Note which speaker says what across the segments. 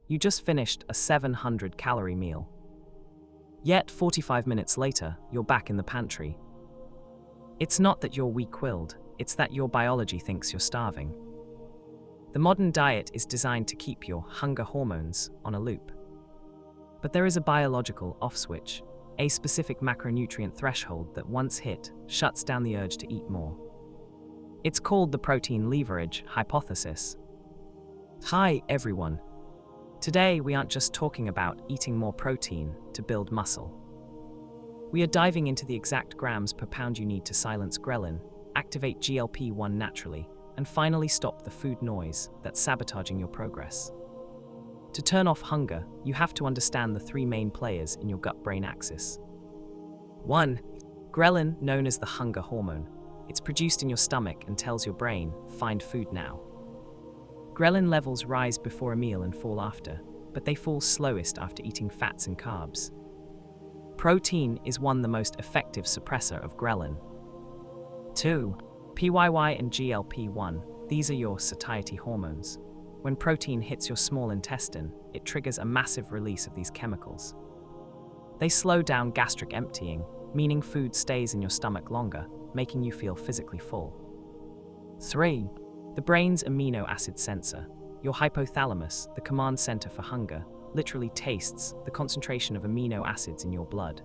Speaker 1: You just finished a 700-calorie meal. Yet 45 minutes later, you're back in the pantry. It's not that you're weak-willed, it's that your biology thinks you're starving. The modern diet is designed to keep your hunger hormones on a loop. But there is a biological off switch, a specific macronutrient threshold that once hit, shuts down the urge to eat more. It's called the protein leverage hypothesis. Hi everyone. Today we aren't just talking about eating more protein to build muscle. We are diving into the exact grams per pound you need to silence ghrelin, activate GLP-1 naturally, and finally stop the food noise that's sabotaging your progress. To turn off hunger, you have to understand the three main players in your gut-brain axis. 1. Ghrelin, known as the hunger hormone. It's produced in your stomach and tells your brain, find food now. Ghrelin levels rise before a meal and fall after, but they fall slowest after eating fats and carbs. Protein is the most effective suppressor of ghrelin. 2. PYY and GLP-1, these are your satiety hormones. When protein hits your small intestine, it triggers a massive release of these chemicals. They slow down gastric emptying, meaning food stays in your stomach longer, making you feel physically full. 3. The brain's amino acid sensor. Your hypothalamus, the command center for hunger, literally tastes the concentration of amino acids in your blood.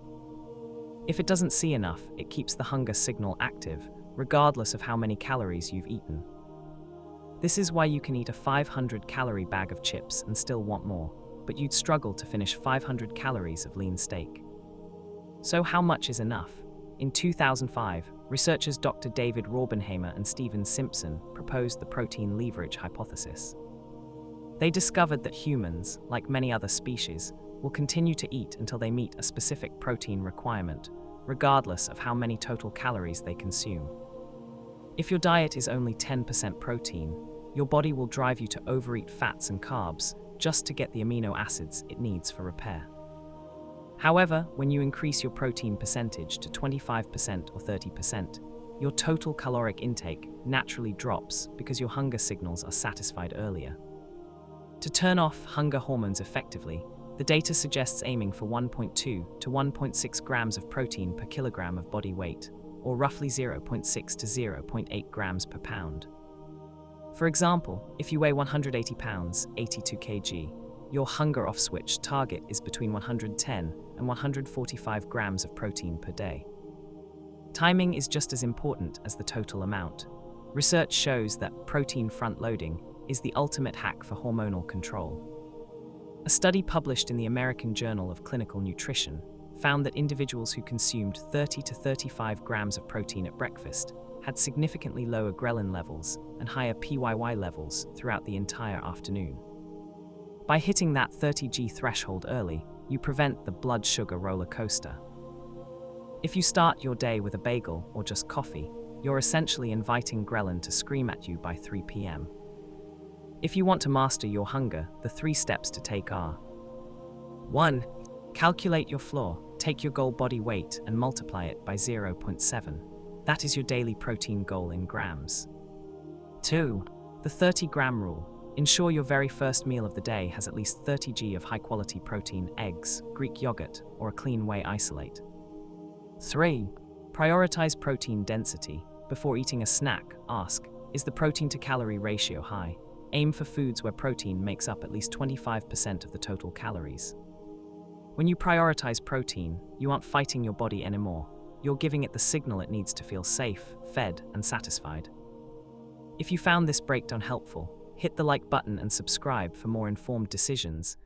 Speaker 1: If it doesn't see enough, it keeps the hunger signal active, regardless of how many calories you've eaten. This is why you can eat a 500-calorie bag of chips and still want more, but you'd struggle to finish 500 calories of lean steak. So how much is enough? In 2005, researchers Dr. David Raubenheimer and Stephen Simpson proposed the protein leverage hypothesis. They discovered that humans, like many other species, will continue to eat until they meet a specific protein requirement, regardless of how many total calories they consume. If your diet is only 10% protein, your body will drive you to overeat fats and carbs just to get the amino acids it needs for repair. However, when you increase your protein percentage to 25% or 30%, your total caloric intake naturally drops because your hunger signals are satisfied earlier. To turn off hunger hormones effectively, the data suggests aiming for 1.2 to 1.6 grams of protein per kilogram of body weight, or roughly 0.6 to 0.8 grams per pound. For example, if you weigh 180 pounds, 82 kg, your hunger off switch target is between 110 and 145 grams of protein per day. Timing is just as important as the total amount. Research shows that protein front-loading is the ultimate hack for hormonal control. A study published in the American Journal of Clinical Nutrition found that individuals who consumed 30 to 35 grams of protein at breakfast had significantly lower ghrelin levels and higher PYY levels throughout the entire afternoon. By hitting that 30G threshold early, you prevent the blood sugar roller coaster. If you start your day with a bagel or just coffee, you're essentially inviting ghrelin to scream at you by 3 p.m. If you want to master your hunger, the 3 steps to take are: 1. Calculate your floor. Take your goal body weight and multiply it by 0.7. That is your daily protein goal in grams. 2. The 30-gram rule. Ensure your very first meal of the day has at least 30 g of high-quality protein, eggs, Greek yogurt, or a clean whey isolate. 3. Prioritize protein density. Before eating a snack, ask, is the protein-to-calorie ratio high? Aim for foods where protein makes up at least 25% of the total calories. When you prioritize protein, you aren't fighting your body anymore. You're giving it the signal it needs to feel safe, fed, and satisfied. If you found this breakdown helpful, hit the like button and subscribe for more informed decisions